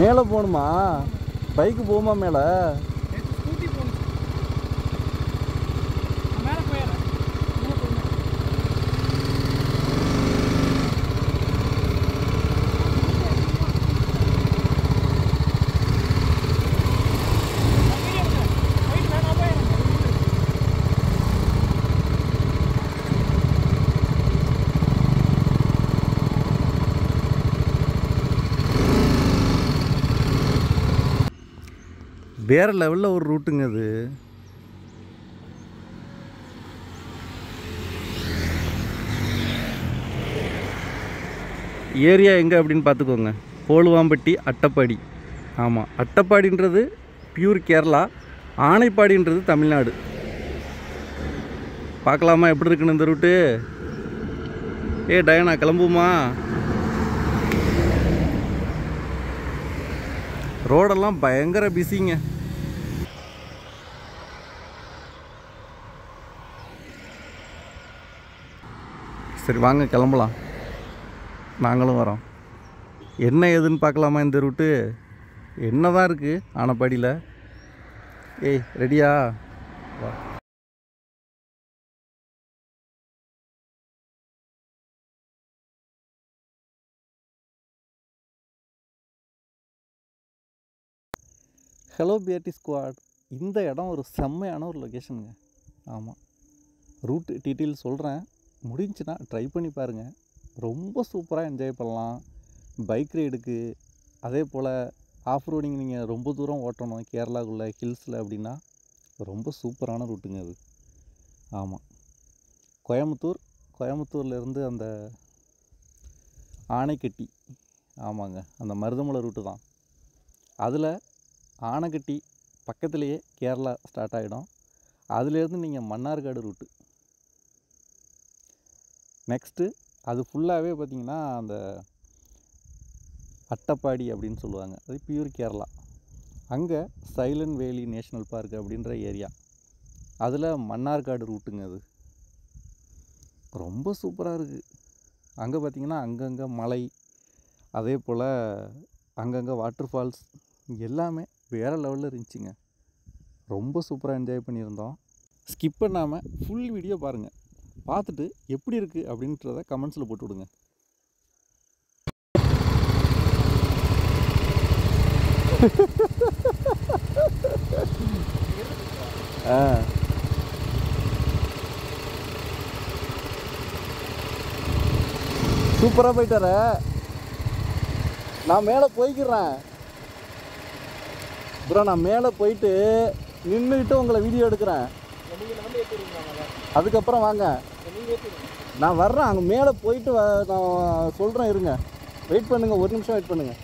மேலே போகணுமா? பைக்கு போகுமா மேலே? வேறு லெவலில் ஒரு ரூட்டுங்க அது. ஏரியா எங்கே அப்படின்னு பார்த்துக்கோங்க. போலுவாம்பட்டி, அட்டப்பாடி. ஆமாம், அட்டப்பாடின்றது பியூர் கேரளா, ஆனைப்பாடின்றது தமிழ்நாடு. பார்க்கலாமா எப்படி இருக்குன்னு இந்த ரூட்டு? டயனா கிளம்புமா? ரோடெல்லாம் பயங்கர பிஸிங்க. சரி வாங்க கிளம்பலாம், நாங்களும் வரோம். என்ன ஏதுன்னு பார்க்கலாமா இந்த ரூட்டு? என்ன தான் இருக்குது ஆனைப்பாடியில்? ரெடியா? வா. Hello BRT squad. இந்த இடம் ஒரு செம்மையான ஒரு லொக்கேஷனுங்க. ஆமாம், ரூட் டீட்டெயில் சொல்கிறேன், முடிஞ்சுன்னா ட்ரை பண்ணி பாருங்கள். ரொம்ப சூப்பராக என்ஜாய் பண்ணலாம் பைக் ரைடுக்கு. அதே போல் ஆஃப் ரோடிங் நீங்கள் ரொம்ப தூரம் ஓட்டணும் கேரளாவுக்குள்ளே ஹில்ஸில் அப்படின்னா ரொம்ப சூப்பரான ரூட்டுங்க அது. ஆமாம், கோயம்புத்தூர்லேருந்து அந்த ஆனைக்கட்டி, ஆமாங்க அந்த மருதமலை ரூட்டு தான். அதில் ஆனைக்கட்டி பக்கத்துலேயே கேரளா ஸ்டார்ட் ஆகிடும். அதுலேருந்து நீங்கள் மன்னார்காடு ரூட்டு. நெக்ஸ்ட்டு அது ஃபுல்லாகவே பார்த்திங்கன்னா அந்த அட்டப்பாடி அப்படின்னு சொல்லுவாங்க, அது பியூர் கேரளா. அங்கே சைலண்ட் வேலி நேஷ்னல் பார்க் அப்படின்ற ஏரியா, அதில் மன்னார்காடு ரூட்டுங்க அது. ரொம்ப சூப்பராக இருக்குது. அங்கே பார்த்திங்கன்னா அங்கங்கே மலை, அதே போல் அங்கங்கே வாட்டர் ஃபால்ஸ், எல்லாமே வேறு லெவலில் இருந்துச்சுங்க. ரொம்ப சூப்பராக என்ஜாய் பண்ணியிருந்தோம். ஸ்கிப் பண்ணாமல் ஃபுல் வீடியோ பாருங்கள். பார்த்துட்டு எப்படி இருக்குது அப்படின்றத கமெண்ட்ஸில் போட்டு விடுங்க. சூப்பராக போயிட்டார. நான் மேலே போய்க்கிறேன் ப்ரோ. நான் மேலே போயிட்டு நின்றுக்கிட்டு உங்களை வீடியோ எடுக்கிறேன். அதுக்கப்புறம் வாங்க, நான் வர்றேன். அங்கே மேலே போயிட்டு நான் சொல்கிறேன், இருங்க, வெயிட் பண்ணுங்கள், ஒரு நிமிஷம் வெயிட் பண்ணுங்கள்.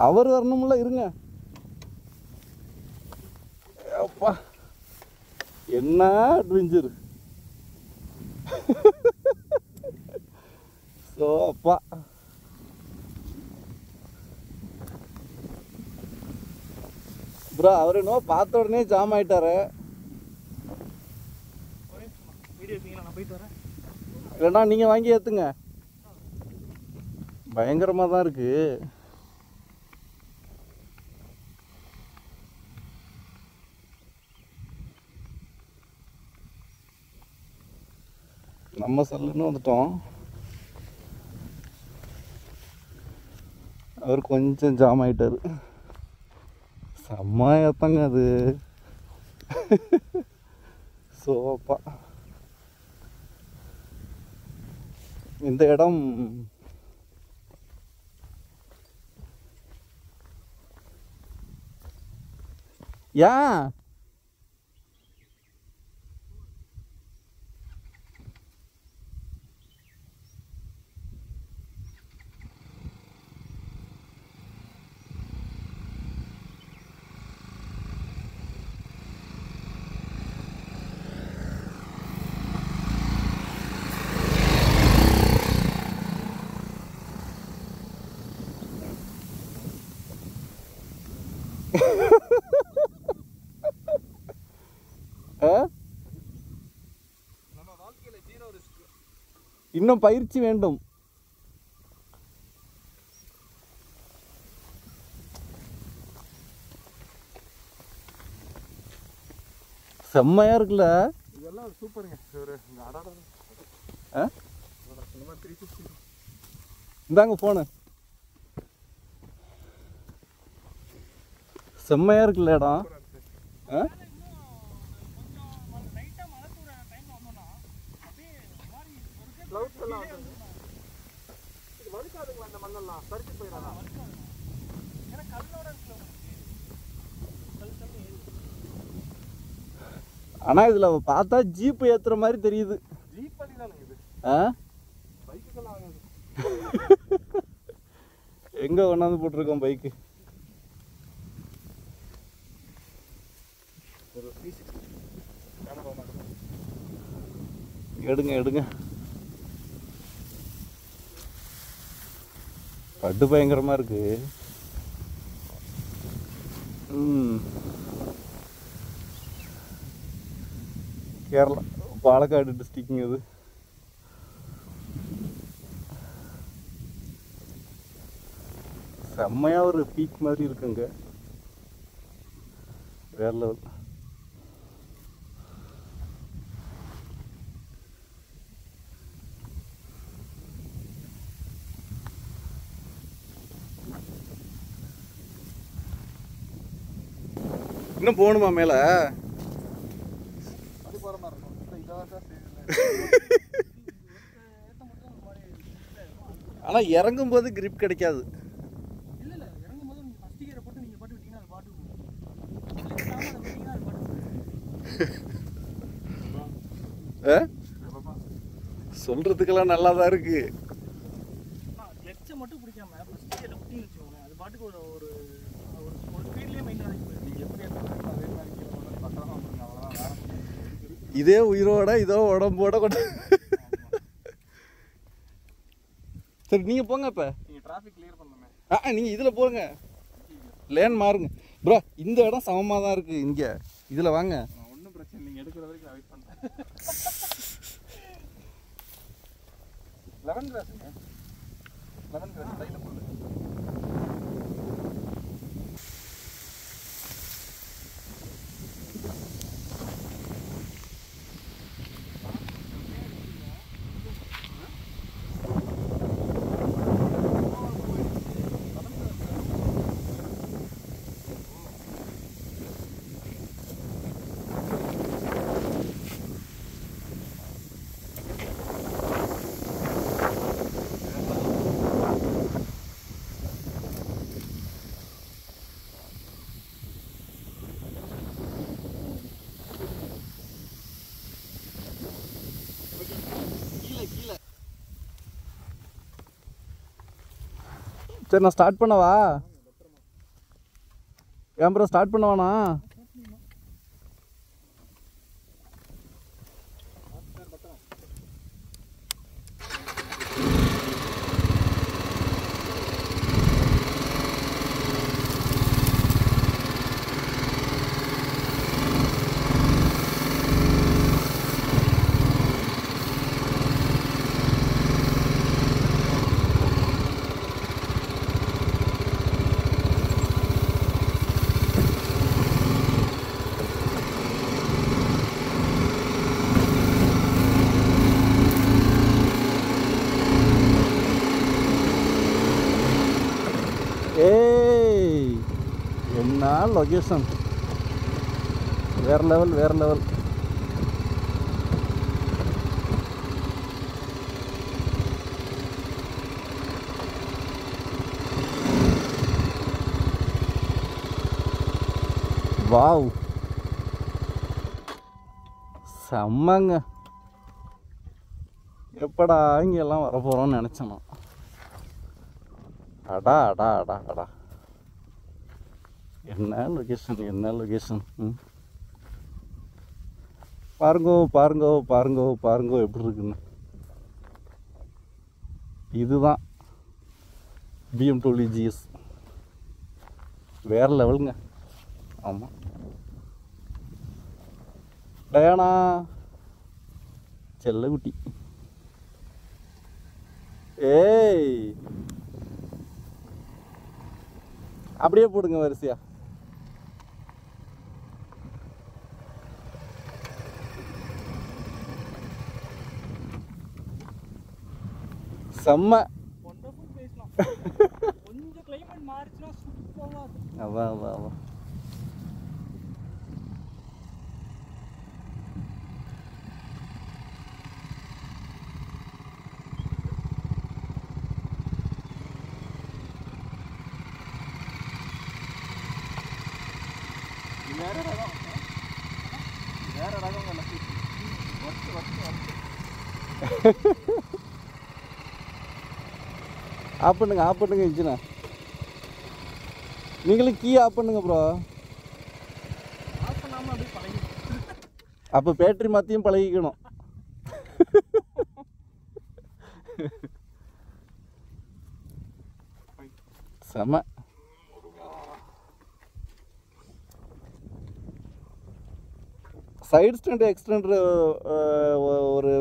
அவர் வரணும்ல, இருங்க. அப்பா என்ன அட்வென்ச்சர். ஸோ அப்பா ப்ரோ, அவர் என்ன பார்த்த உடனே ஜாம் ஆகிட்டாரு. இல்லைண்ணா நீங்கள் வாங்கி ஏற்றுங்க, பயங்கரமாக தான் இருக்குது. நம்ம சல்லுன்னு வந்துட்டோம். அவர் கொஞ்சம் ஜாம் ஆகிட்டார். செம்ம ஏத்தங்க அது. சோப்பா இந்த இடம் ஏன் இன்னும் பயிற்சி வேண்டும். செம்மையா இருக்குல்ல இதெல்லாம். சூப்பருங்க. இந்தாங்க போனு. செம்மையா இருக்குல்ல இடம். ஆனா இதுல பார்த்தா ஜீப் ஏத்துற மாதிரி தெரியுது. எங்க கொண்டாந்து போட்டிருக்கோம் பைக்கு. எடுங்க எடுங்க. பட்டு பயங்கரமா இருக்கு. கேரளா பாலக்காடு டிஸ்ட்ரிக்ட்ங்க இது. செம்மையா ஒரு பீக் மாதிரி இருக்குங்க. வேற லெவல். இன்னும் போகணுமா மேல? ஆனா இறங்கும் போது கிரிப் கிடைக்காது. சொல்றதுக்கெல்லாம் நல்லா தான் இருக்கு. இதே உயிரோட இதோ உடம்போட கொண்டு. சரி நீங்க போங்க. இப்ப நீங்க இதுல போங்க. லேன் மாறுங்க ப்ரோ. இந்த இடம் சமமா தான் இருக்கு. இங்க இதுல வாங்க. ஒன்றும் பிரச்சனை. நீங்க எடுக்கிற வரைக்கும் வெயிட் பண்றேன். 11 கிராஸுங்க. 11 கிராஸ் லைன்ல போடு. சரி நான் ஸ்டார்ட் பண்ணவா? ஏன் ப்ரோ ஸ்டார்ட் பண்ணவானா? ஏய் என்ன லொகேஷன். வேற லெவல் வேற லெவல். வாவ், செம்மங்க. எப்படா இங்கெல்லாம் வர போகிறோம்னு நினச்சேன் நான். அடா அடா அடா அடா, என்ன லொக்கேஷன், என்ன லொக்கேஷன். பாருங்கோ பாருங்கோ பாருங்கோ பாருங்கோ எப்படி இருக்குன்னு. இதுதான் BMW GS, வேறு லெவலுங்க. ஆமாம், டயானா செல்லக்குட்டி. ஏய், அப்படியே போடுங்க வரிசையா. செம்ம. கொஞ்சம் கிளைமேட் மாறிச்சுனா சூப்பரா இருக்கும். அதான் அதான் அதான். வேற ரகம், வேற ரகம் இல்லை. ஆஃப் பண்ணுங்க, ஆஃப் பண்ணுங்க இன்ஜினை. நீங்களும் கீ ஆஃப் பண்ணுங்க ப்ரோ. ஆஃப் பண்ணாமல் அப்படியே பழகி. அப்போ பேட்டரி மாற்றியும் பழகிக்கணும். செம. சைடு ஸ்டாண்டு எக்ஸ்டெண்டர் ஒரு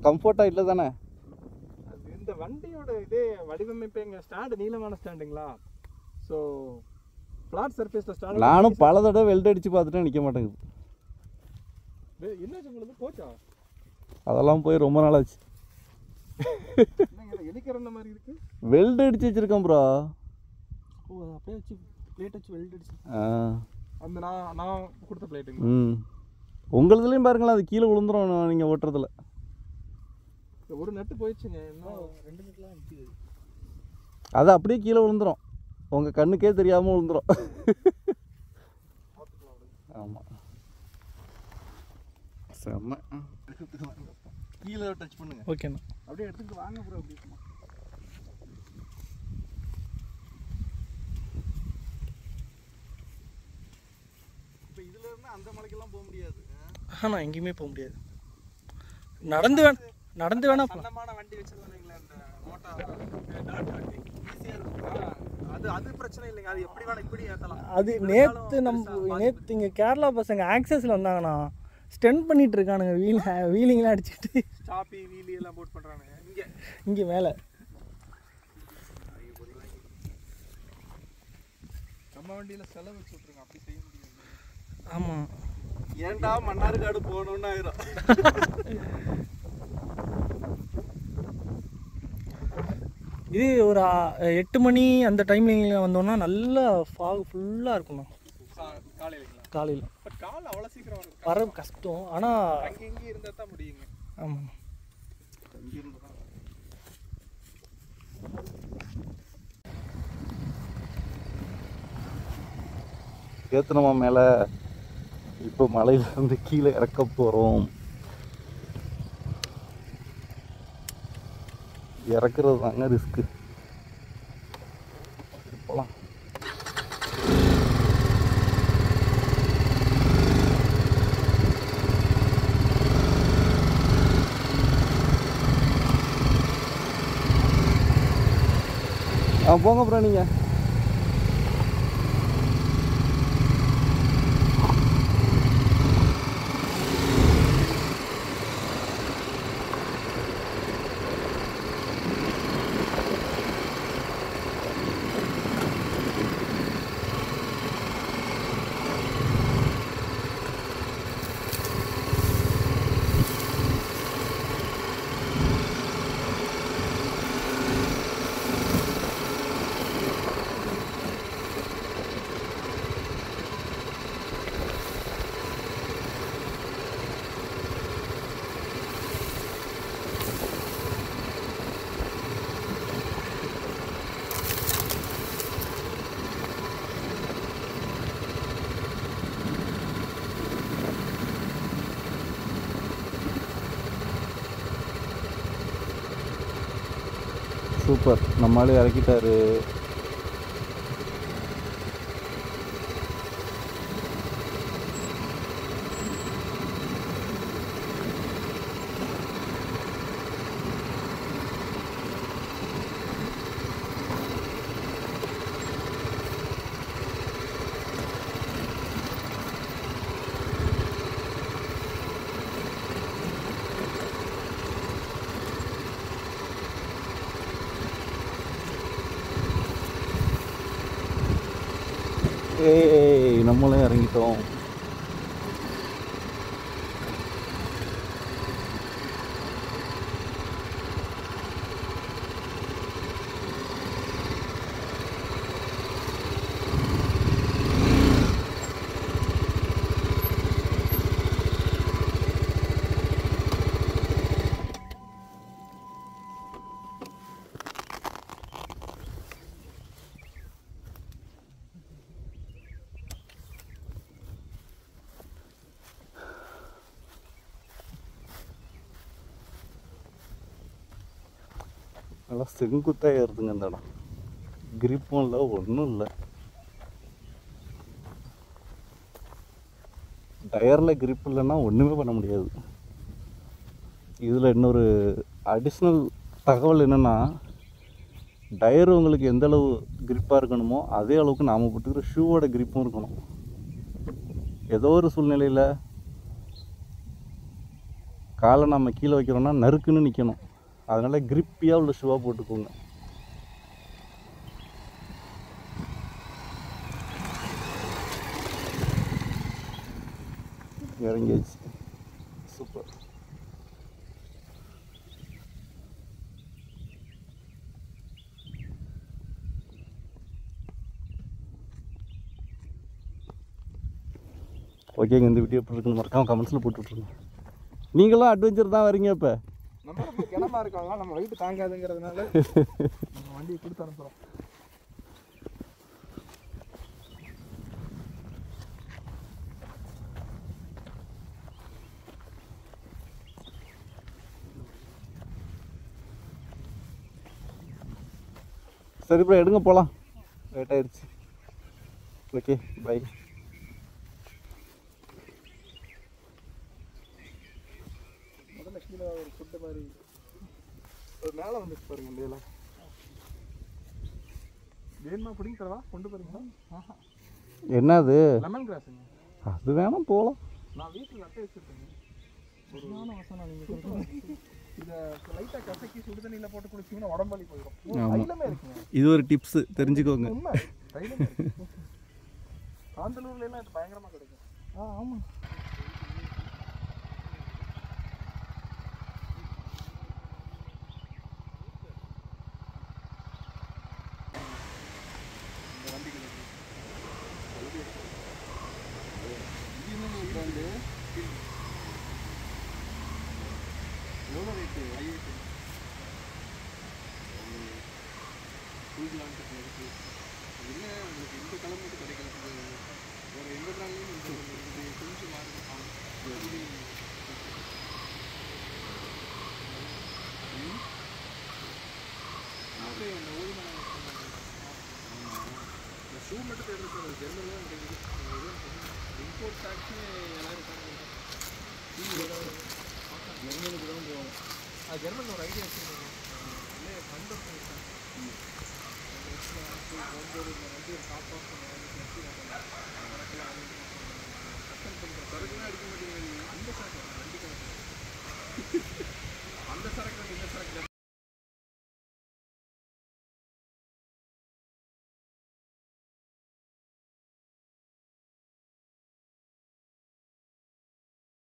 கம்ஃபர்ட்டாக இல்லை தானே? இந்த வண்டியோட இதே வடிவமைப்பு எங்கள் ஸ்டாண்டு நீளமான ஸ்டாண்டுங்களா. ஸோ ஃப்ளாட் சர்ஃபேஸில் ஸ்டாண்ட். நானும் பல தடவை வெல்ட் அடித்து பார்த்துட்டேன், நிற்க மாட்டேங்குது. என்னாச்சு உங்களுக்கு, போச்சா? அதெல்லாம் போய் ரொம்ப நாள் ஆச்சு. எலிக்கிற மாதிரி இருக்கு. வெல்ட் அடிச்சு வச்சிருக்கேன் ப்ரோ. ஓ, அப்படியே வச்சு பிளேட் வச்சு வெல்ட் அடிச்சு. அந்த நான் கொடுத்த பிளேட்டுங்க. உங்களதுலேயும் பாருங்களேன், அது கீழே விழுந்துரும் நீங்கள் ஓட்டுறதுல. ஒரு நட்டு போயிடுச்சுங்க, இன்னும் 2 நட்டுலாம் நிற்கிது. அது அப்படியே கீழே விழுந்துரும், உங்கள் கண்ணுக்கே தெரியாமல் விழுந்துரும். ஆமாம், செம்ம. கீழே டச் பண்ணுங்க. ஓகேண்ணா, அப்படியே எடுத்துகிட்டு வாங்க ப்ரோ. அப்படி இப்போ இதில் இருந்தால் அந்த மலைக்கெல்லாம் போக முடியாது. நான் எங்கேயுமே போக முடியாது. நடந்து வேணா சொந்தமான வண்டி வச்சிருந்தீங்களா, இந்த மோட்டா டாட் வண்டி ஈஸியாக இருக்கும். அது பிரச்சனை இல்லைங்க, அது எப்படி வேணா இப்படி ஏற்றலாம். அது நேற்று இங்கே கேரளா பசங்க ஆக்சஸில் வந்தாங்கண்ணா, ஸ்டெண்ட் பண்ணிட்டு இருக்கானுங்க. வீலிங்லாம் அடிச்சுட்டு ஸ்டாப்பி வீலி எல்லாம் போட் பண்ணுறானுங்க. இங்கே மேலே நம்ம வண்டியில் செலவு வச்சு விட்ருங்க, அப்படி செய்ய முடியாது. ஆமாம், ஏன்டா மன்னார்காடு போகணுன்னு ஆயிரும். இது ஒரு 8 மணி அந்த டைமில் வந்தோம்னா நல்லா ஃபாக் ஃபுல்லாக இருக்கும்ண்ணா. காலையில் கால் அவ்வளோ சீக்கிரம் வர கஷ்டம். ஆனால் அங்கே இங்கே இருந்தால் தான் முடியுங்க. ஆமாம், ஏற்றணுமா மேலே. இப்போ மலையிலேருந்து கீழே இறக்க போகிறோம். இறக்குறது தாங்க ரிஸ்க்கு. போகலாம். போங்க ப்ரோ நீங்கள். சூப்பர், நம்மளாலே இறக்கிட்டாரு. ஏய், நம்மளும் இறங்கிட்டோம். நல்லா செங்குத்தாக ஏறுதுங்க இந்த இடம். கிரிப்பும் இல்லை, ஒன்றும் இல்லை. டயரில் கிரிப் இல்லைன்னா ஒன்றுமே பண்ண முடியாது. இதில் இன்னொரு அடிஷ்னல் தகவல் என்னென்னா, டயர் உங்களுக்கு எந்த அளவு கிரிப்பாக இருக்கணுமோ அதே அளவுக்கு நாம் போட்டுக்கிற ஷூவோட கிரிப்பும் இருக்கணும். ஏதோ ஒரு சூழ்நிலையில் காலை நம்ம கீழே வைக்கிறோன்னா நறுக்குன்னு நிற்கணும். அதனால் கிரிப்பியாக உள்ள ஷூவாக போட்டுக்கோங்க. இறங்கியாச்சு. சூப்பர். ஓகேங்க, இந்த வீடியோ எப்படி இருக்குன்னு மறக்காம கமெண்ட்ஸில் போட்டு விட்ருங்க. நீங்களும் அட்வென்ச்சர் தான் வரீங்க. இப்போ நம்ம கிணமா இருக்கோம், நம்ம வெயிட் தாங்காதுங்கிறதுனால வண்டியை கொடுத்து அனுப்புகிறோம். சரி ப்ரோ, எடுங்க போகலாம். லேட் ஆயிடுச்சு. Okay, bye. முதல்ல கீழே ஒரு ஃபுட்டு மாதிரி ஒரு மேலே வந்துச்சு பாருங்க. இந்த இலை வேணுமா பிடிங்க தரவா, கொண்டு போறீங்களா? என்னது? லெமன் கிராஸுங்க. அது வேணாம், போகலாம். நான் வீட்டில் நட்டு வச்சுருக்கேங்க. ஒரு வசனம் நீங்கள் சொல்லுங்கள். இதை லைட்டாக கசக்கி சுடு தண்ணியில் போட்டு குடிச்சிங்கன்னா உடம்பலி போயிடும். தைலமே இருக்குங்க. இது ஒரு டிப்ஸு, தெரிஞ்சுக்கோங்க. உண்மை, தைலமே இருக்கு. காந்தலூர்லாம் இது பயங்கரமாக கிடைக்கும். ஆமாம். எவ்வளோ ரேட்டு? ஐஏட்டு குளிக்கலான்ட்டு இருக்குது. என்ன உங்களுக்கு இந்த கிழமை மட்டும் கிடைக்கிறதுக்கு ஒரு 80 நாள்லேயும் இந்த கொஞ்சம் மாறுது. அப்படியே அந்த ஓய்வு இந்த ஷூ மட்டும் தேடுறது ஜெர்மனில் தான் கிடைக்குது. இம்போர்ட் டாக்ஸு எல்லாரும் ஜெர்மனுக்கு தான் போவோம். ஜெர்மனில் ஒரு ஐடியா வச்சுருக்கோம். இல்லை ஃபண்ட்